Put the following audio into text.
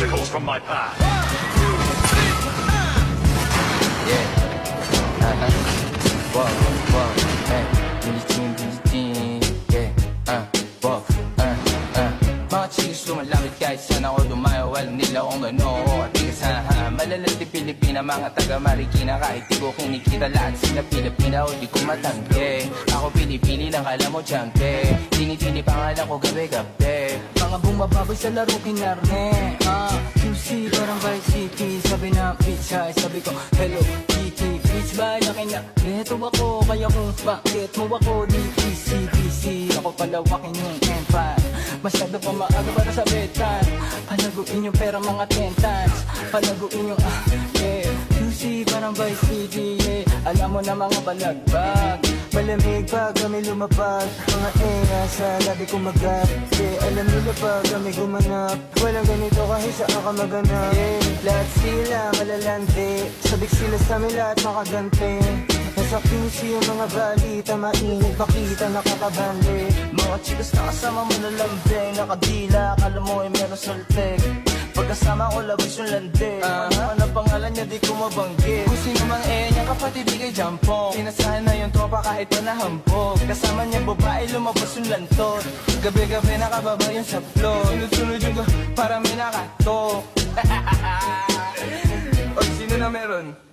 obstacles from my path. Whoa, whoa, hey, billie jean, yeah, whoa, mga chicks lumalapit kahit saan ako dumayo. Alam nila kung gano'n at tigas malalas di Pilipina, mga taga Marikina. Kahit di ko kinikita lahat sila Pilipina o di ko matangke. Ako pili-pili lang kala mo tiyangke, tini-tini pangalan ko gabi-gabi. Mga bumababoy sa laro kinarne, QC parang Vice City. Sabi na bitch hi, sabi ko hello Kitty. Bitch ba laki na neto ako, kaya kung bakit mo ako di easy. Ako palawakin yung empire, masyado pa maaga para sa betan. Palaguin yung pera mga 10 times, palaguin yung yeah. QC parang Vice City, yeah. Alam mo na mga balagbag, malamig pag kami lumapag. Mga sa labi ko magat, yeah. Alam nila pag kami gumanap, walang ganito kahit saan ka maganap, yeah. Lahat sila malalandi, sabik sila sa amin lahat makagante. Nasa QC yung mga balita, mainit pakita nakakabandi. Mga chicas na kasama mo na lambing, nakadila, akala mo ay meron saltek. Pagkasama ko labas yung lande, ano ang pangalan niya di ko mabanggit. Kung sino mang niya kapatid di kay Jampong, sinasahan na yung tropa kahit pa nahambog. Kasama niya babae lumabas yung lantot, gabi-gabi nakababa yung sa floor. Sunod-sunod yung para may nakatok. O sino na meron?